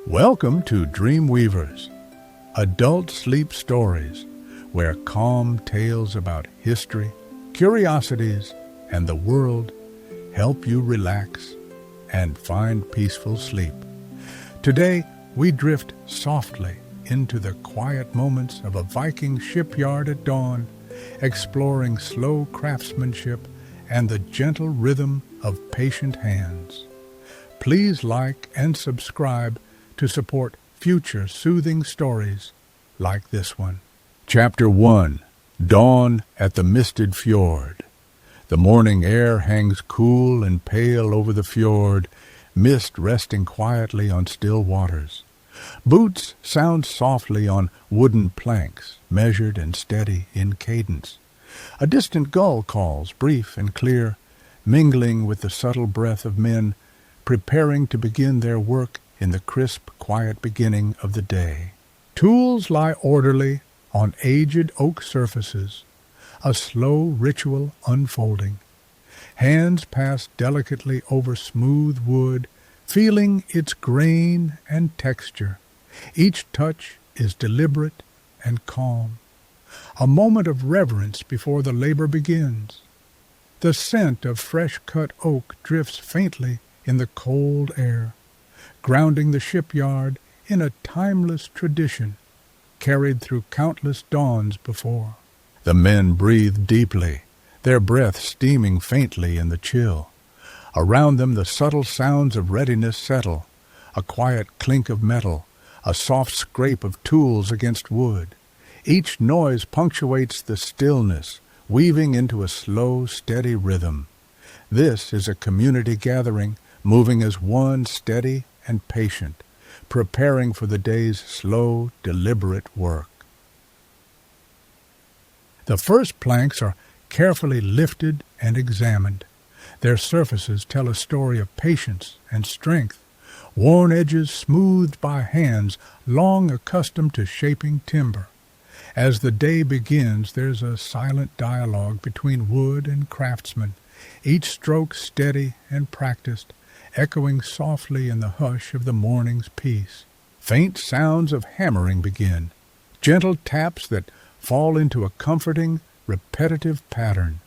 Welcome to Dream Weavers, adult sleep stories where calm tales about history, curiosities, and the world help you relax and find peaceful sleep. Today, we drift softly into the quiet moments of a Viking shipyard at dawn, exploring slow craftsmanship and the gentle rhythm of patient hands. Please like and subscribe to support future soothing stories like this one. Chapter 1. Dawn at the Misted Fjord. The morning air hangs cool and pale over the fjord, mist resting quietly on still waters. Boots sound softly on wooden planks, measured and steady in cadence. A distant gull calls, brief and clear, mingling with the subtle breath of men preparing to begin their work in the crisp, quiet beginning of the day. Tools lie orderly on aged oak surfaces, a slow ritual unfolding. Hands pass delicately over smooth wood, feeling its grain and texture. Each touch is deliberate and calm. A moment of reverence before the labor begins. The scent of fresh-cut oak drifts faintly in the cold air, grounding the shipyard in a timeless tradition carried through countless dawns before. The men breathe deeply, their breath steaming faintly in the chill. Around them the subtle sounds of readiness settle, a quiet clink of metal, a soft scrape of tools against wood. Each noise punctuates the stillness, weaving into a slow, steady rhythm. This is a community gathering, moving as one, steady and patient, preparing for the day's slow, deliberate work. The first planks are carefully lifted and examined. Their surfaces tell a story of patience and strength, worn edges smoothed by hands long accustomed to shaping timber. As the day begins, there's a silent dialogue between wood and craftsmen, each stroke steady and practiced, echoing softly in the hush of the morning's peace. Faint sounds of hammering begin, gentle taps that fall into a comforting, repetitive pattern.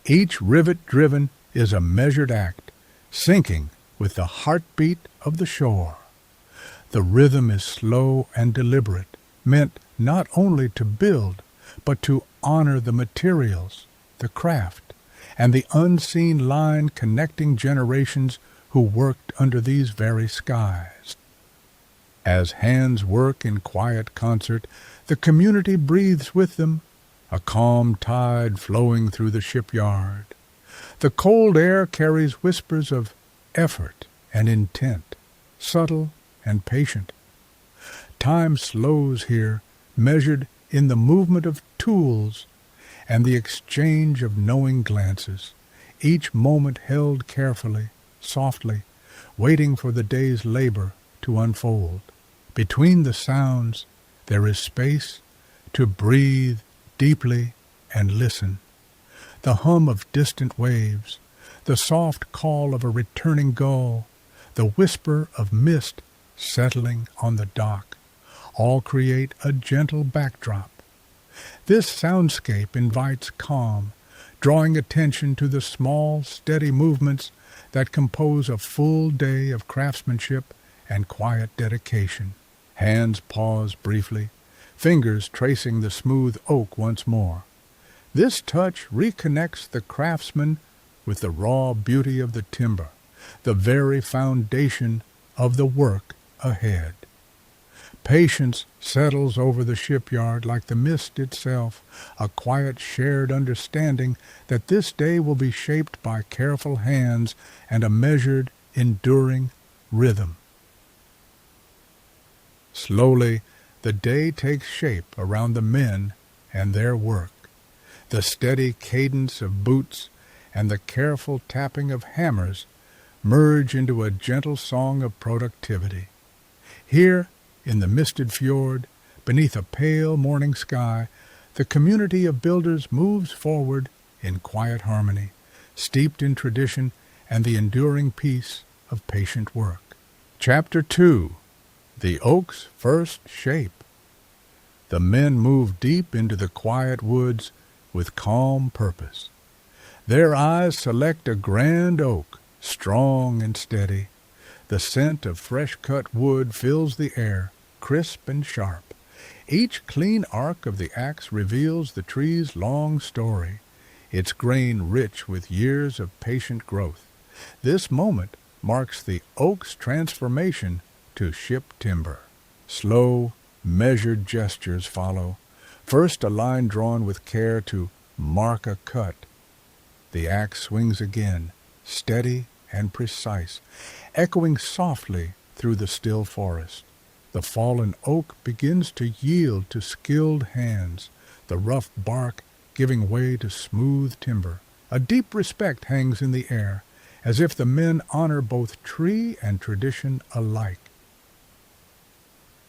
Each rivet driven is a measured act, syncing with the heartbeat of the shore. The rhythm is slow and deliberate, meant not only to build, but to honor the materials, the craft, and the unseen line connecting generations who worked under these very skies. As hands work in quiet concert, the community breathes with them, a calm tide flowing through the shipyard. The cold air carries whispers of effort and intent, subtle and patient. Time slows here, measured in the movement of tools and the exchange of knowing glances, each moment held carefully, softly, waiting for the day's labor to unfold. Between the sounds, there is space to breathe deeply and listen. The hum of distant waves, the soft call of a returning gull, the whisper of mist settling on the dock, all create a gentle backdrop. This soundscape invites calm, drawing attention to the small, steady movements that compose a full day of craftsmanship and quiet dedication. Hands pause briefly, fingers tracing the smooth oak once more. This touch reconnects the craftsman with the raw beauty of the timber, the very foundation of the work ahead. Patience settles over the shipyard like the mist itself, a quiet shared understanding that this day will be shaped by careful hands and a measured, enduring rhythm. Slowly, the day takes shape around the men and their work. The steady cadence of boots and the careful tapping of hammers merge into a gentle song of productivity. Here, in the misted fjord, beneath a pale morning sky, the community of builders moves forward in quiet harmony, steeped in tradition and the enduring peace of patient work. Chapter 2. The oak's first shape. The men move deep into the quiet woods with calm purpose. Their eyes select a grand oak, strong and steady. The scent of fresh-cut wood fills the air, crisp and sharp. Each clean arc of the axe reveals the tree's long story, its grain rich with years of patient growth. This moment marks the oak's transformation to ship timber. Slow, measured gestures follow. First a line drawn with care to mark a cut. The axe swings again, steady and precise, echoing softly through the still forest. The fallen oak begins to yield to skilled hands, the rough bark giving way to smooth timber. A deep respect hangs in the air, as if the men honor both tree and tradition alike.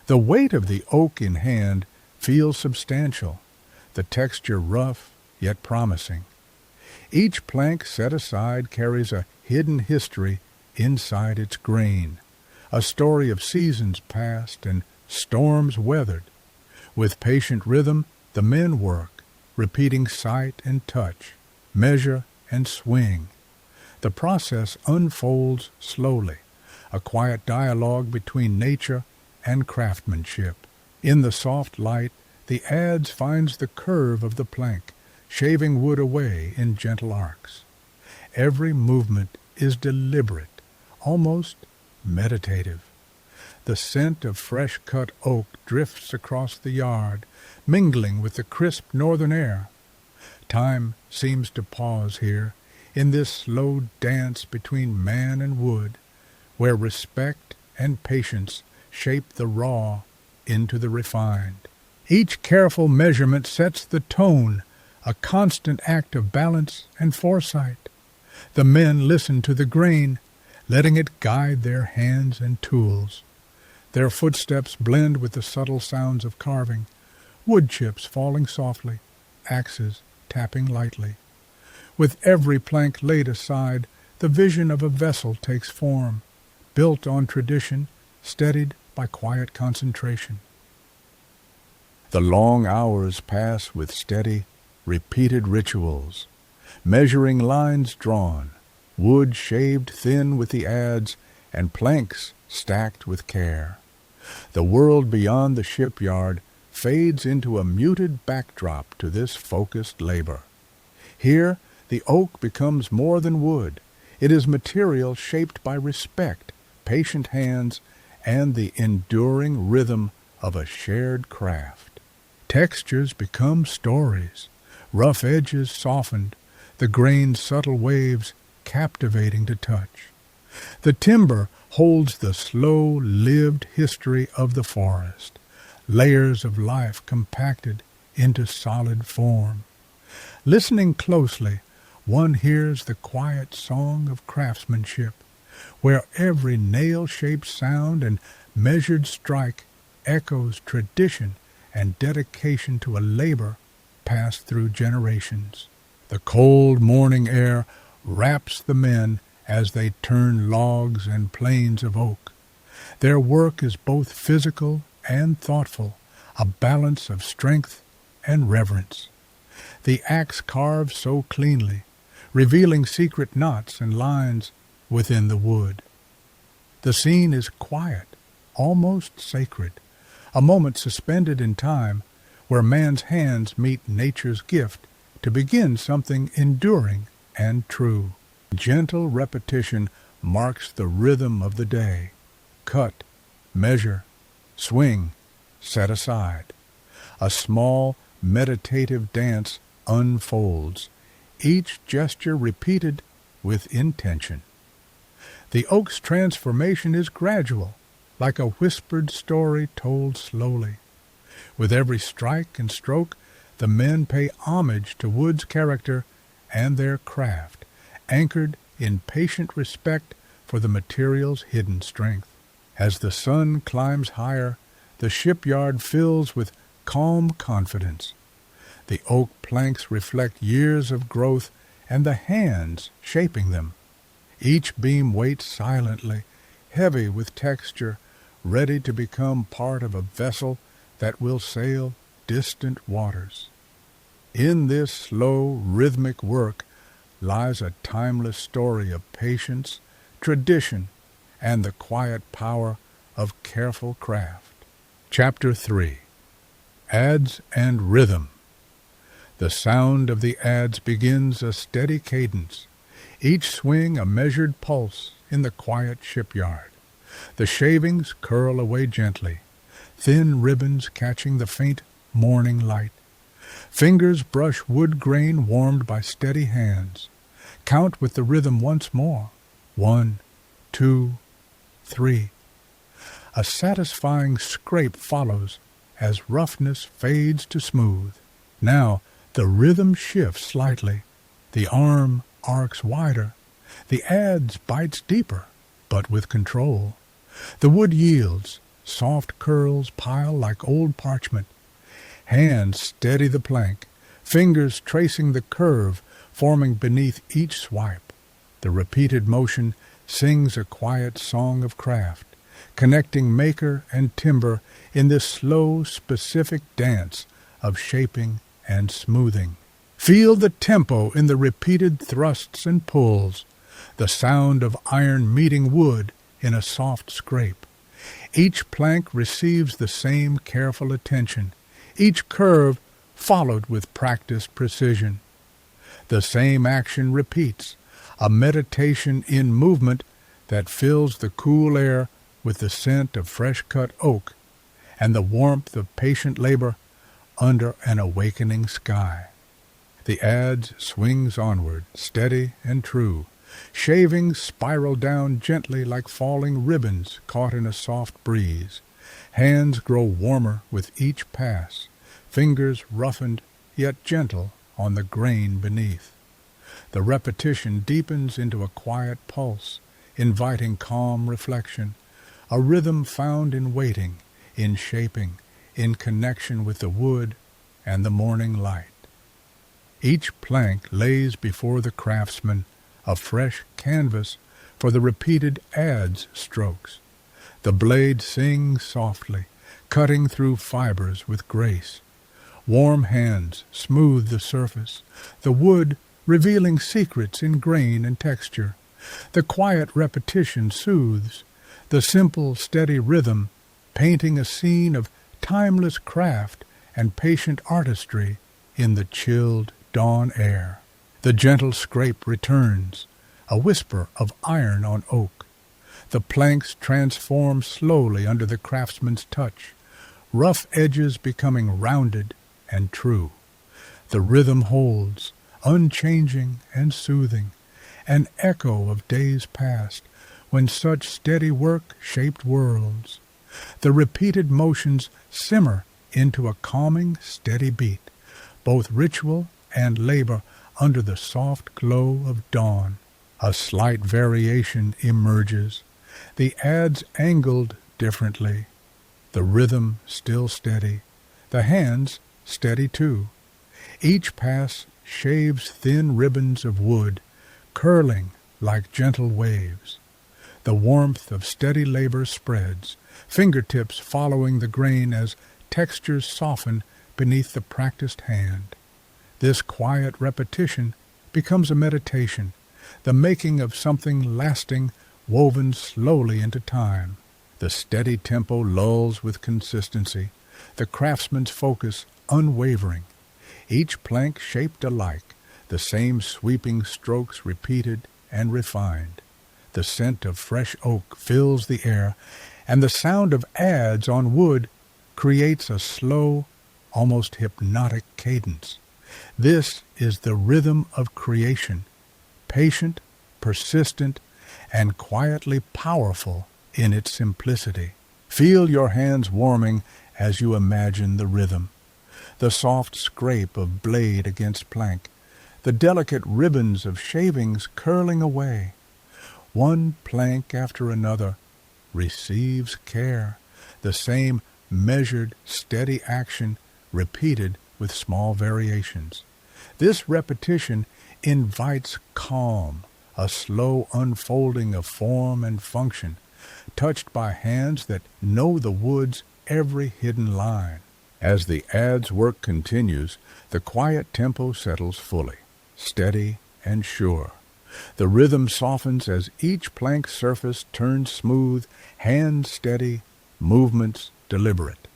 The weight of the oak in hand feels substantial, the texture rough yet promising. Each plank set aside carries a hidden history inside its grain, a story of seasons past and storms weathered. With patient rhythm, the men work, repeating sight and touch, measure and swing. The process unfolds slowly, a quiet dialogue between nature and craftsmanship. In the soft light, the adze finds the curve of the plank, shaving wood away in gentle arcs. Every movement is deliberate, almost meditative. The scent of fresh-cut oak drifts across the yard, mingling with the crisp northern air. Time seems to pause here, in this slow dance between man and wood, where respect and patience shape the raw into the refined. Each careful measurement sets the tone, a constant act of balance and foresight. The men listen to the grain, letting it guide their hands and tools. Their footsteps blend with the subtle sounds of carving, wood chips falling softly, axes tapping lightly. With every plank laid aside, the vision of a vessel takes form, built on tradition, steadied by quiet concentration. The long hours pass with steady, repeated rituals, measuring lines drawn, wood shaved thin with the adze, and planks stacked with care. The world beyond the shipyard fades into a muted backdrop to this focused labor. Here, the oak becomes more than wood. It is material shaped by respect, patient hands, and the enduring rhythm of a shared craft. Textures become stories, rough edges softened, the grain's subtle waves captivating to touch. The timber holds the slow-lived history of the forest, layers of life compacted into solid form. Listening closely, one hears the quiet song of craftsmanship, where every nail-shaped sound and measured strike echoes tradition and dedication to a labor passed through generations. The cold morning air wraps the men as they turn logs and planes of oak. Their work is both physical and thoughtful, a balance of strength and reverence. The axe carves so cleanly, revealing secret knots and lines within the wood. The scene is quiet, almost sacred, a moment suspended in time where man's hands meet nature's gift to begin something enduring and true. Gentle repetition marks the rhythm of the day. Cut, measure, swing, set aside. A small, meditative dance unfolds, each gesture repeated with intention. The oak's transformation is gradual, like a whispered story told slowly. With every strike and stroke, the men pay homage to wood's character and their craft, anchored in patient respect for the material's hidden strength. As the sun climbs higher, the shipyard fills with calm confidence. The oak planks reflect years of growth and the hands shaping them. Each beam waits silently, heavy with texture, ready to become part of a vessel that will sail distant waters. In this slow, rhythmic work lies a timeless story of patience, tradition, and the quiet power of careful craft. Chapter 3. Adze and Rhythm. The sound of the adze begins a steady cadence, each swing a measured pulse in the quiet shipyard. The shavings curl away gently, thin ribbons catching the faint morning light. Fingers brush wood grain warmed by steady hands. Count with the rhythm once more. 1, 2, 3. A satisfying scrape follows as roughness fades to smooth. Now the rhythm shifts slightly. The arm arcs wider. The adze bites deeper, but with control. The wood yields. Soft curls pile like old parchment. Hands steady the plank, fingers tracing the curve forming beneath each swipe. The repeated motion sings a quiet song of craft, connecting maker and timber in this slow, specific dance of shaping and smoothing. Feel the tempo in the repeated thrusts and pulls, the sound of iron meeting wood in a soft scrape. Each plank receives the same careful attention, each curve followed with practiced precision. The same action repeats, a meditation in movement that fills the cool air with the scent of fresh-cut oak and the warmth of patient labor under an awakening sky. The adze swings onward, steady and true. Shavings spiral down gently like falling ribbons caught in a soft breeze. Hands grow warmer with each pass, fingers roughened yet gentle on the grain beneath. The repetition deepens into a quiet pulse, inviting calm reflection, a rhythm found in waiting, in shaping, in connection with the wood and the morning light. Each plank lays before the craftsman a fresh canvas for the repeated adze strokes. The blade sings softly, cutting through fibers with grace. Warm hands smooth the surface, the wood revealing secrets in grain and texture. The quiet repetition soothes, the simple, steady rhythm painting a scene of timeless craft and patient artistry in the chilled dawn air. The gentle scrape returns, a whisper of iron on oak. The planks transform slowly under the craftsman's touch, rough edges becoming rounded and true. The rhythm holds, unchanging and soothing, an echo of days past when such steady work shaped worlds. The repeated motions simmer into a calming, steady beat, both ritual and labor under the soft glow of dawn. A slight variation emerges, the adze angled differently, the rhythm still steady, the hands steady too. Each pass shaves thin ribbons of wood, curling like gentle waves. The warmth of steady labor spreads, fingertips following the grain as textures soften beneath the practiced hand. This quiet repetition becomes a meditation, the making of something lasting woven slowly into time. The steady tempo lulls with consistency, the craftsman's focus unwavering. Each plank shaped alike, the same sweeping strokes repeated and refined. The scent of fresh oak fills the air, and the sound of adze on wood creates a slow, almost hypnotic cadence. This is the rhythm of creation, patient, persistent, and quietly powerful in its simplicity. Feel your hands warming as you imagine the rhythm. The soft scrape of blade against plank, the delicate ribbons of shavings curling away. One plank after another receives care, the same measured, steady action repeated with small variations. This repetition invites calm, a slow unfolding of form and function, touched by hands that know the wood's every hidden line. As the adze work continues, the quiet tempo settles fully, steady and sure. The rhythm softens as each plank surface turns smooth, hands steady, movements deliberate.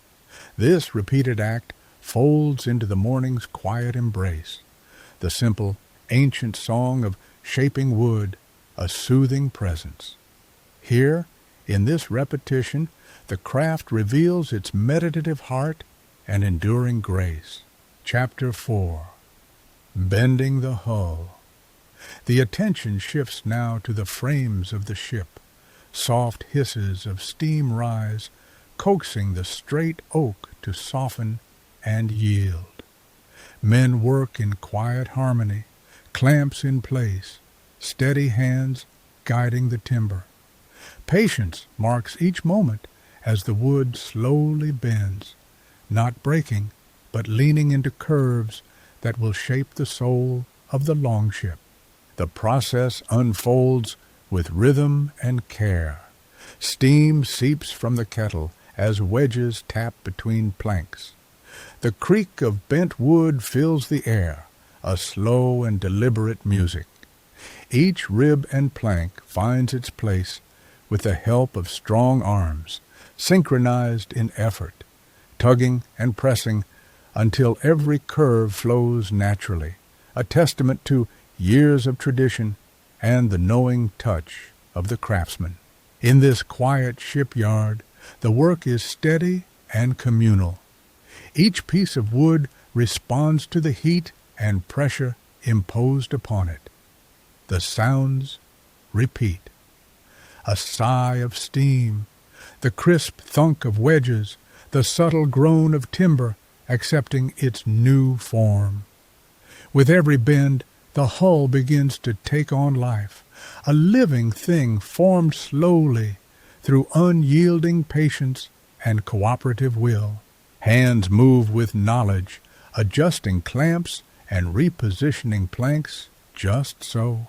This repeated act folds into the morning's quiet embrace, the simple, ancient song of shaping wood, a soothing presence. Here, in this repetition, the craft reveals its meditative heart and enduring grace. Chapter 4. Bending the Hull. The attention shifts now to the frames of the ship. Soft hisses of steam rise, coaxing the straight oak to soften and yield. Men work in quiet harmony, clamps in place, steady hands guiding the timber. Patience marks each moment as the wood slowly bends, not breaking, but leaning into curves that will shape the soul of the longship. The process unfolds with rhythm and care. Steam seeps from the kettle as wedges tap between planks. The creak of bent wood fills the air, a slow and deliberate music. Each rib and plank finds its place with the help of strong arms, synchronized in effort, tugging and pressing until every curve flows naturally, a testament to years of tradition and the knowing touch of the craftsman. In this quiet shipyard, the work is steady and communal. Each piece of wood responds to the heat and pressure imposed upon it. The sounds repeat. A sigh of steam, the crisp thunk of wedges, the subtle groan of timber accepting its new form. With every bend, the hull begins to take on life, a living thing formed slowly through unyielding patience and cooperative will. Hands move with knowledge, adjusting clamps and repositioning planks just so.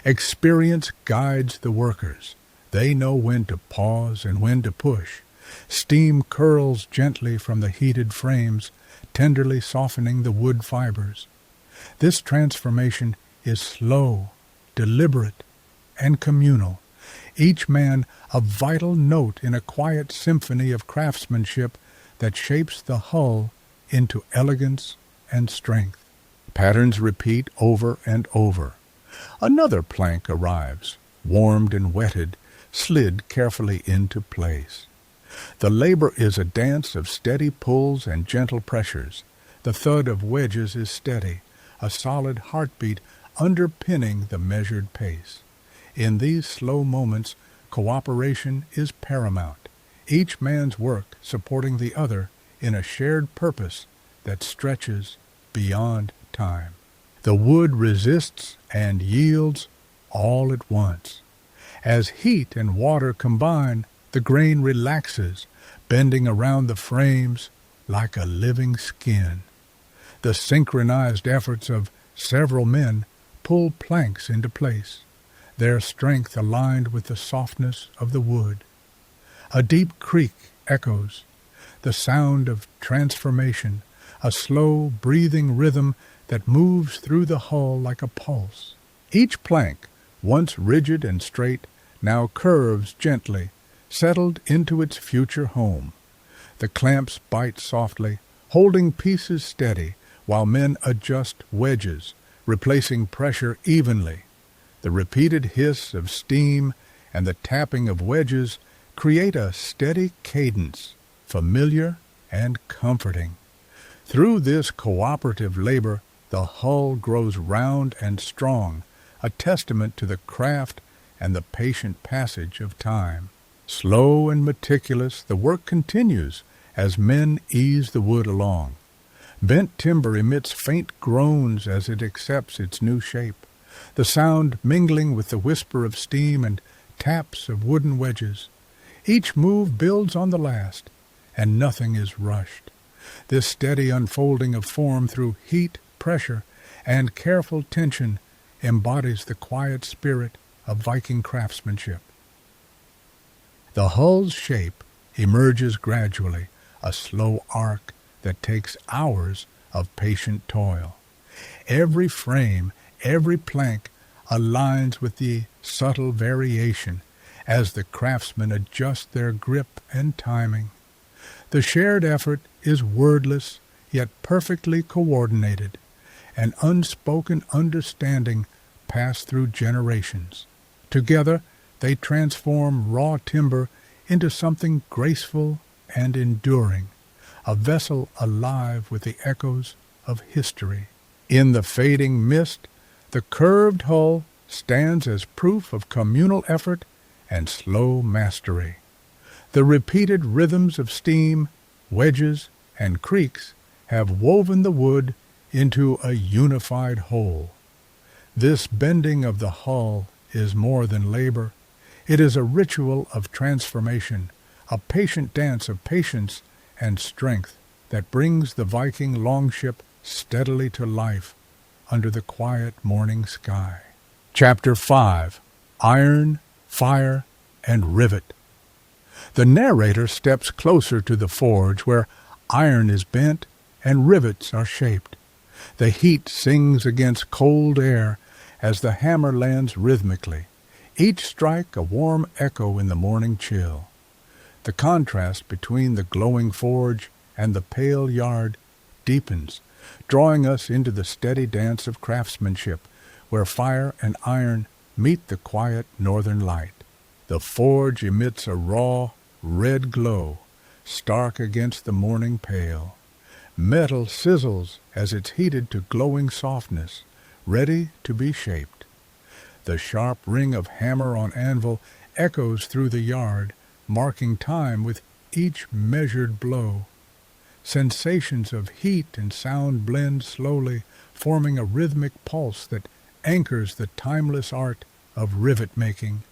Experience guides the workers. They know when to pause and when to push. Steam curls gently from the heated frames, tenderly softening the wood fibers. This transformation is slow, deliberate, and communal, each man a vital note in a quiet symphony of craftsmanship that shapes the hull into elegance and strength. Patterns repeat over and over. Another plank arrives, warmed and wetted, slid carefully into place. The labor is a dance of steady pulls and gentle pressures. The thud of wedges is steady, a solid heartbeat underpinning the measured pace. In these slow moments, cooperation is paramount, each man's work supporting the other in a shared purpose that stretches beyond time. The wood resists and yields all at once. As heat and water combine, the grain relaxes, bending around the frames like a living skin. The synchronized efforts of several men pull planks into place, their strength aligned with the softness of the wood. A deep creak echoes, the sound of transformation, a slow, breathing rhythm that moves through the hull like a pulse. Each plank, once rigid and straight, now curves gently, settled into its future home. The clamps bite softly, holding pieces steady, while men adjust wedges, replacing pressure evenly. The repeated hiss of steam and the tapping of wedges create a steady cadence, familiar and comforting. Through this cooperative labor, the hull grows round and strong, a testament to the craft and the patient passage of time. Slow and meticulous, the work continues as men ease the wood along. Bent timber emits faint groans as it accepts its new shape, the sound mingling with the whisper of steam and taps of wooden wedges. Each move builds on the last, and nothing is rushed. This steady unfolding of form through heat, pressure, and careful tension embodies the quiet spirit of Viking craftsmanship. The hull's shape emerges gradually, a slow arc that takes hours of patient toil. Every frame, every plank aligns with the subtle variation as the craftsmen adjust their grip and timing. The shared effort is wordless, yet perfectly coordinated, an unspoken understanding passed through generations. Together, they transform raw timber into something graceful and enduring, a vessel alive with the echoes of history. In the fading mist, the curved hull stands as proof of communal effort and slow mastery. The repeated rhythms of steam, wedges, and creaks have woven the wood into a unified whole. This bending of the hull is more than labor. It is a ritual of transformation, a patient dance of patience and strength that brings the Viking longship steadily to life under the quiet morning sky. Chapter 5. Iron, Fire, and Rivet. The narrator steps closer to the forge where iron is bent and rivets are shaped. The heat sings against cold air as the hammer lands rhythmically, each strike a warm echo in the morning chill. The contrast between the glowing forge and the pale yard deepens, drawing us into the steady dance of craftsmanship, where fire and iron meet the quiet northern light. The forge emits a raw, red glow, stark against the morning pale. Metal sizzles as it's heated to glowing softness, ready to be shaped. The sharp ring of hammer on anvil echoes through the yard, marking time with each measured blow. Sensations of heat and sound blend slowly, forming a rhythmic pulse that anchors the timeless art of rivet making,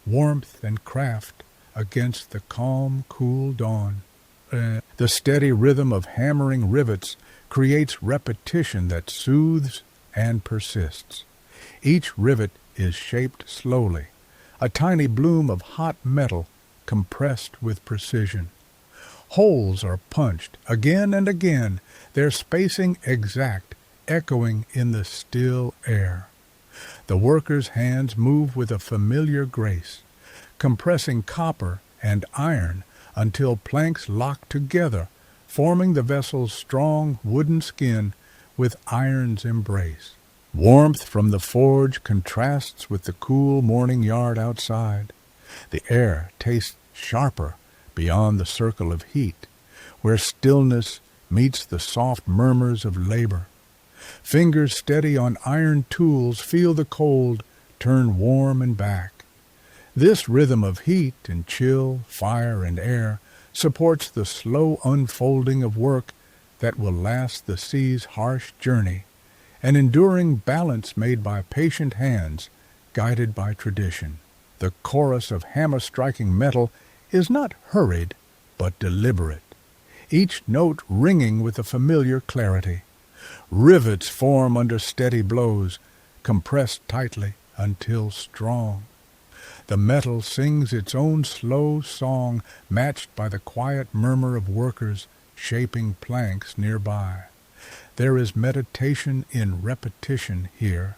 warmth and craft against the calm, cool dawn. The steady rhythm of hammering rivets creates repetition that soothes and persists. Each rivet is shaped slowly, a tiny bloom of hot metal compressed with precision. Holes are punched again and again, their spacing exact, echoing in the still air. The workers' hands move with a familiar grace, compressing copper and iron until planks lock together, forming the vessel's strong wooden skin with iron's embrace. Warmth from the forge contrasts with the cool morning yard outside. The air tastes sharper beyond the circle of heat, where stillness meets the soft murmurs of labor. Fingers steady on iron tools feel the cold turn warm and back. This rhythm of heat and chill, fire and air supports the slow unfolding of work that will last the sea's harsh journey, an enduring balance made by patient hands, guided by tradition. The chorus of hammer-striking metal is not hurried, but deliberate, each note ringing with a familiar clarity. Rivets form under steady blows, compressed tightly until strong. The metal sings its own slow song, matched by the quiet murmur of workers shaping planks nearby. There is meditation in repetition here,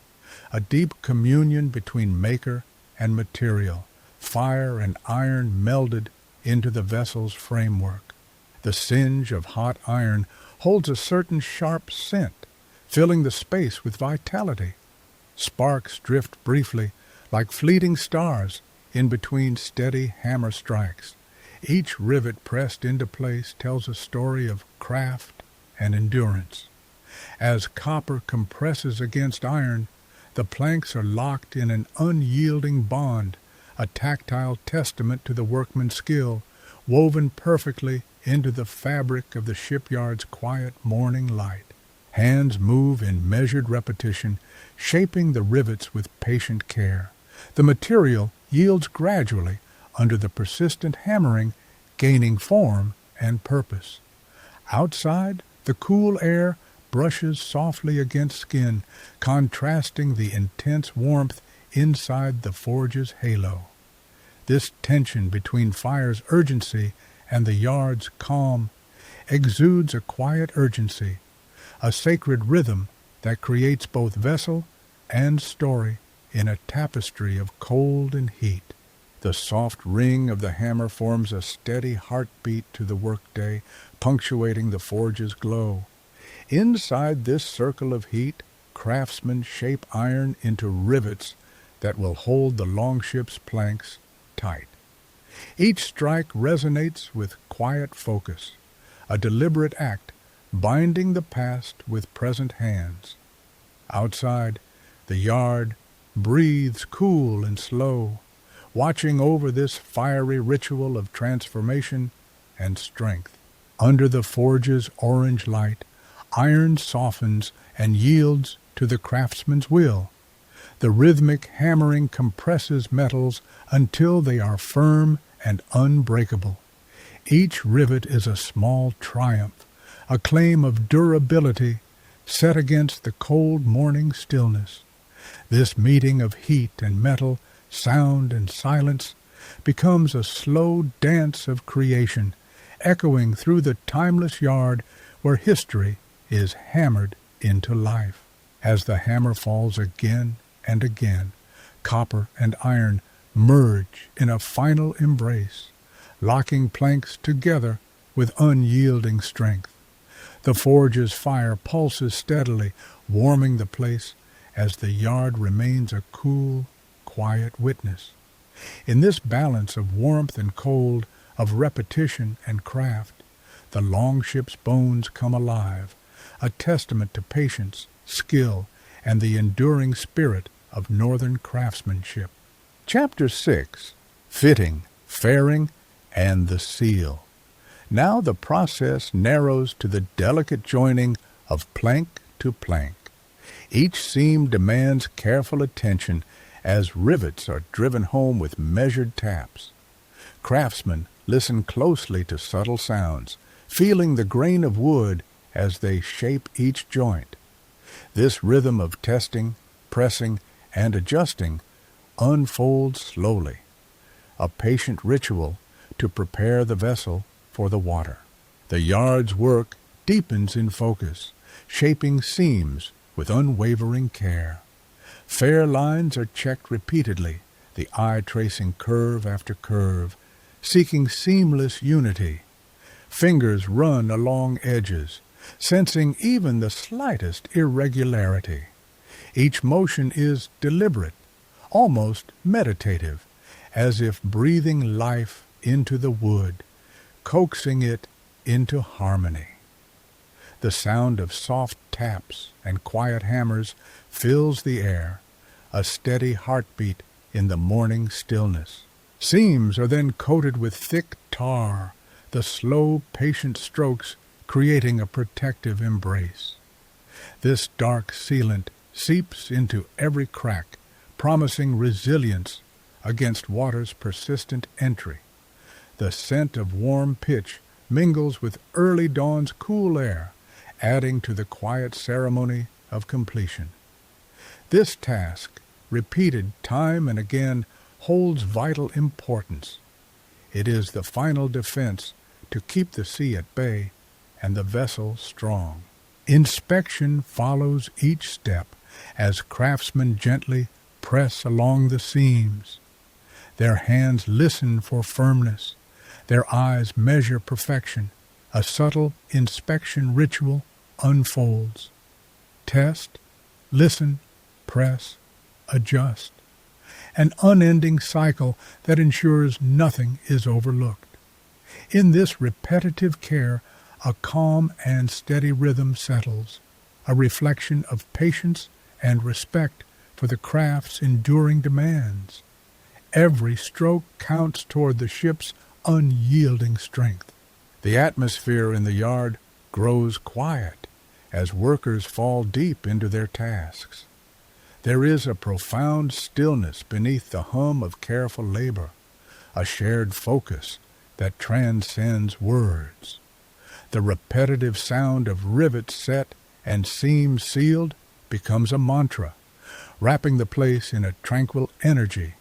a deep communion between maker and material, fire and iron melded into the vessel's framework. The singe of hot iron holds a certain sharp scent, filling the space with vitality. Sparks drift briefly, like fleeting stars, in between steady hammer strikes. Each rivet pressed into place tells a story of craft and endurance. As copper compresses against iron, the planks are locked in an unyielding bond, a tactile testament to the workman's skill, woven perfectly into the fabric of the shipyard's quiet morning light. Hands move in measured repetition, shaping the rivets with patient care. The material yields gradually under the persistent hammering, gaining form and purpose. Outside, the cool air brushes softly against skin, contrasting the intense warmth inside the forge's halo. This tension between fire's urgency and the yard's calm exudes a quiet urgency, a sacred rhythm that creates both vessel and story in a tapestry of cold and heat. The soft ring of the hammer forms a steady heartbeat to the workday, punctuating the forge's glow. Inside this circle of heat, craftsmen shape iron into rivets that will hold the longship's planks tight. Each strike resonates with quiet focus, a deliberate act binding the past with present hands. Outside, the yard breathes cool and slow, watching over this fiery ritual of transformation and strength. Under the forge's orange light, iron softens and yields to the craftsman's will. The rhythmic hammering compresses metals until they are firm and unbreakable. Each rivet is a small triumph, a claim of durability set against the cold morning stillness. This meeting of heat and metal, sound and silence, becomes a slow dance of creation, echoing through the timeless yard where history is hammered into life. As the hammer falls again and again, copper and iron merge in a final embrace, locking planks together with unyielding strength. The forge's fire pulses steadily, warming the place as the yard remains a cool, quiet witness. In this balance of warmth and cold, of repetition and craft, the longship's bones come alive, a testament to patience, skill, and the enduring spirit of northern craftsmanship. Chapter 6. Fitting, Fairing, and the Seal. Now the process narrows to the delicate joining of plank to plank. Each seam demands careful attention as rivets are driven home with measured taps. Craftsmen listen closely to subtle sounds, feeling the grain of wood as they shape each joint. This rhythm of testing, pressing, and adjusting unfolds slowly, a patient ritual to prepare the vessel for the water. The yard's work deepens in focus, shaping seams with unwavering care. Fair lines are checked repeatedly, the eye tracing curve after curve, seeking seamless unity. Fingers run along edges, sensing even the slightest irregularity. Each motion is deliberate, almost meditative, as if breathing life into the wood, coaxing it into harmony. The sound of soft taps and quiet hammers fills the air, a steady heartbeat in the morning stillness. Seams are then coated with thick tar, the slow, patient strokes creating a protective embrace. This dark sealant seeps into every crack, promising resilience against water's persistent entry. The scent of warm pitch mingles with early dawn's cool air, adding to the quiet ceremony of completion. This task, repeated time and again, holds vital importance. It is the final defense to keep the sea at bay and the vessel strong. Inspection follows each step as craftsmen gently press along the seams. Their hands listen for firmness. Their eyes measure perfection. A subtle inspection ritual unfolds. Test, listen, press, adjust. An unending cycle that ensures nothing is overlooked. In this repetitive care, a calm and steady rhythm settles, a reflection of patience and respect for the craft's enduring demands. Every stroke counts toward the ship's unyielding strength. The atmosphere in the yard grows quiet as workers fall deep into their tasks. There is a profound stillness beneath the hum of careful labor, a shared focus that transcends words. The repetitive sound of rivets set and seams sealed becomes a mantra, wrapping the place in a tranquil energy.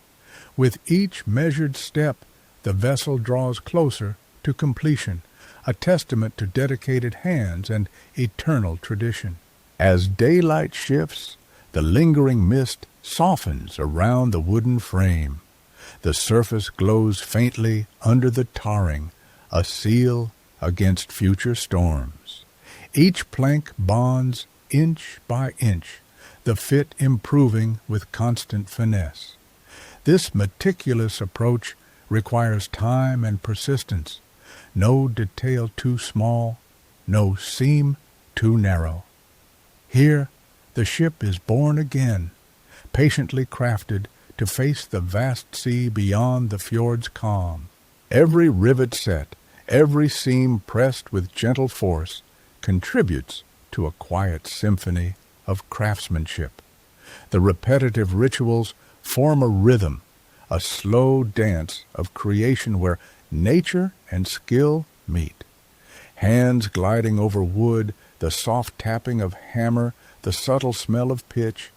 With each measured step, the vessel draws closer to completion, a testament to dedicated hands and eternal tradition. As daylight shifts, the lingering mist softens around the wooden frame. The surface glows faintly under the tarring, a seal against future storms. Each plank bonds inch by inch, the fit improving with constant finesse. This meticulous approach requires time and persistence, no detail too small, no seam too narrow. Here, the ship is born again, patiently crafted to face the vast sea beyond the fjord's calm. Every rivet set, every seam pressed with gentle force, contributes to a quiet symphony of craftsmanship. The repetitive rituals form a rhythm, a slow dance of creation where nature and skill meet. Hands gliding over wood, the soft tapping of hammer, the subtle smell of pitch.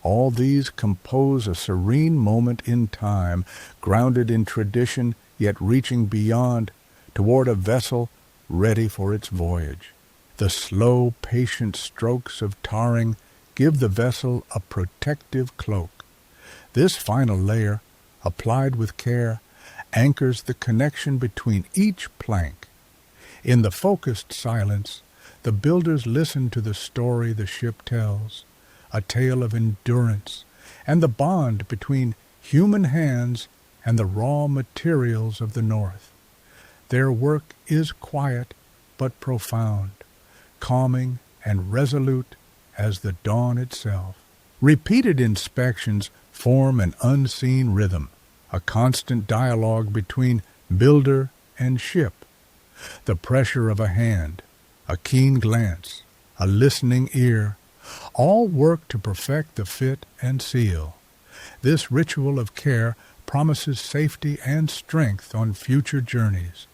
All these compose a serene moment in time, grounded in tradition, yet reaching beyond, toward a vessel ready for its voyage. The slow, patient strokes of tarring give the vessel a protective cloak. This final layer, applied with care, anchors the connection between each plank. In the focused silence, the builders listen to the story the ship tells, a tale of endurance and the bond between human hands and the raw materials of the North. Their work is quiet but profound, calming and resolute as the dawn itself. Repeated inspections form an unseen rhythm, a constant dialogue between builder and ship. The pressure of a hand, a keen glance, a listening ear, all work to perfect the fit and seal. This ritual of care promises safety and strength on future journeys.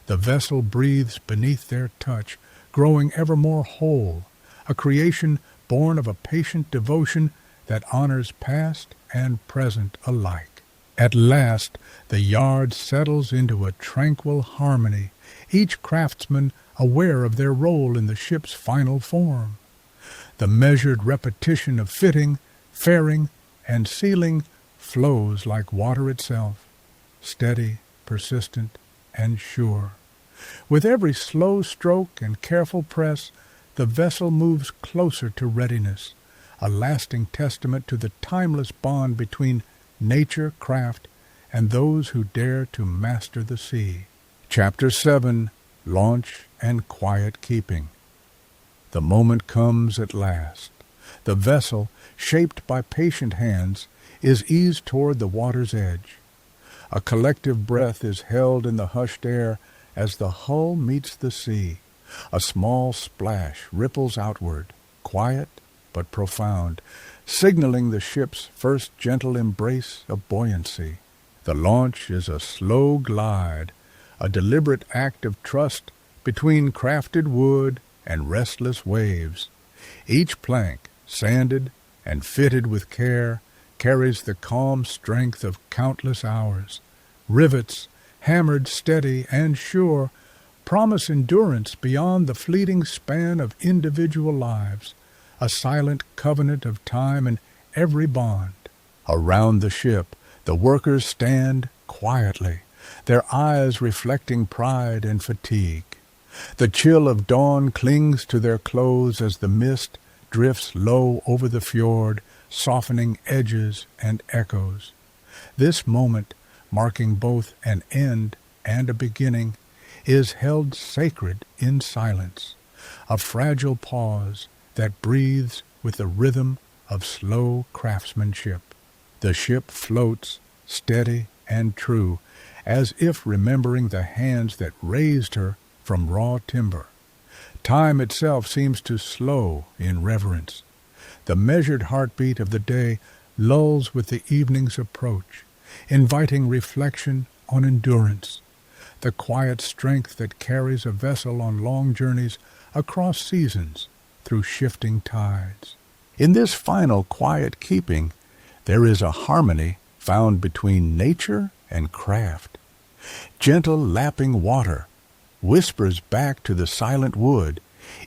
The vessel breathes beneath their touch, growing ever more whole, a creation born of a patient devotion that honors past and present alike. At last, the yard settles into a tranquil harmony, each craftsman aware of their role in the ship's final form. The measured repetition of fitting, fairing, and sealing flows like water itself, steady, persistent, and sure. With every slow stroke and careful press, the vessel moves closer to readiness, a lasting testament to the timeless bond between nature, craft, and those who dare to master the sea. Chapter 7, Launch and Quiet Keeping. The moment comes at last. The vessel, shaped by patient hands, is eased toward the water's edge. A collective breath is held in the hushed air as the hull meets the sea. A small splash ripples outward, quiet but profound, signaling the ship's first gentle embrace of buoyancy. The launch is a slow glide, a deliberate act of trust between crafted wood and restless waves. Each plank, sanded and fitted with care, carries the calm strength of countless hours. Rivets, hammered steady and sure, promise endurance beyond the fleeting span of individual lives, a silent covenant of time in every bond. Around the ship, the workers stand quietly, their eyes reflecting pride and fatigue. The chill of dawn clings to their clothes as the mist drifts low over the fjord, softening edges and echoes. This moment, marking both an end and a beginning, is held sacred in silence, a fragile pause that breathes with the rhythm of slow craftsmanship. The ship floats, steady and true, as if remembering the hands that raised her from raw timber. Time itself seems to slow in reverence. The measured heartbeat of the day lulls with the evening's approach, inviting reflection on endurance, the quiet strength that carries a vessel on long journeys across seasons through shifting tides. In this final quiet keeping, there is a harmony found between nature and craft. Gentle lapping water whispers back to the silent wood,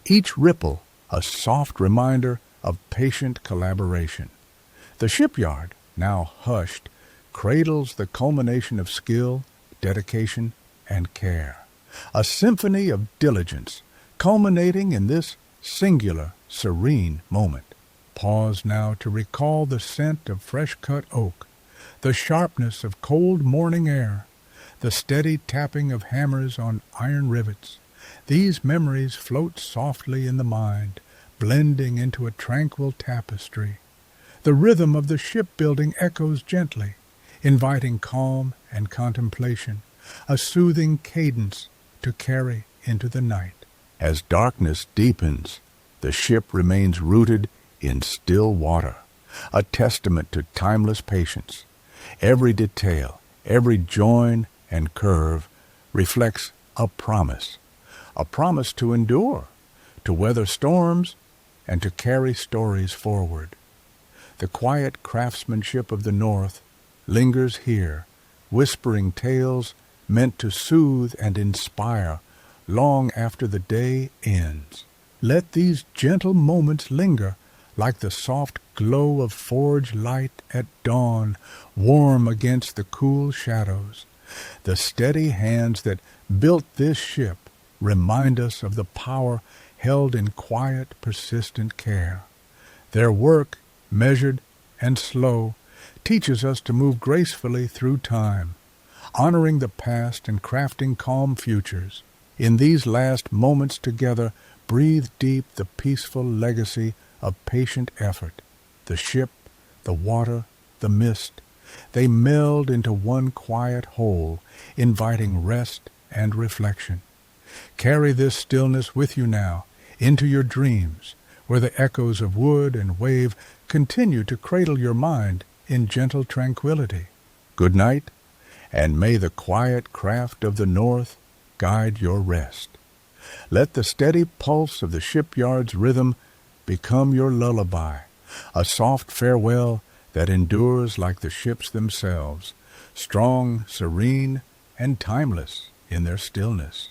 each ripple a soft reminder of patient collaboration. The shipyard, now hushed, cradles the culmination of skill, dedication, and care. A symphony of diligence, culminating in this singular, serene moment. Pause now to recall the scent of fresh-cut oak, the sharpness of cold morning air, the steady tapping of hammers on iron rivets. These memories float softly in the mind, blending into a tranquil tapestry. The rhythm of the shipbuilding echoes gently, inviting calm and contemplation, a soothing cadence to carry into the night. As darkness deepens, the ship remains rooted in still water, a testament to timeless patience. Every detail, every join and curve reflects a promise to endure, to weather storms, and to carry stories forward. The quiet craftsmanship of the North lingers here, whispering tales meant to soothe and inspire long after the day ends. Let these gentle moments linger like the soft glow of forge light at dawn, warm against the cool shadows. The steady hands that built this ship remind us of the power held in quiet, persistent care. Their work, measured and slow, teaches us to move gracefully through time, honoring the past and crafting calm futures. In these last moments together, breathe deep the peaceful legacy of patient effort. The ship, the water, the mist, they meld into one quiet whole, inviting rest and reflection. Carry this stillness with you now into your dreams, where the echoes of wood and wave continue to cradle your mind in gentle tranquility. Good night, and may the quiet craft of the North guide your rest. Let the steady pulse of the shipyard's rhythm become your lullaby, a soft farewell that endures like the ships themselves, strong, serene, and timeless in their stillness.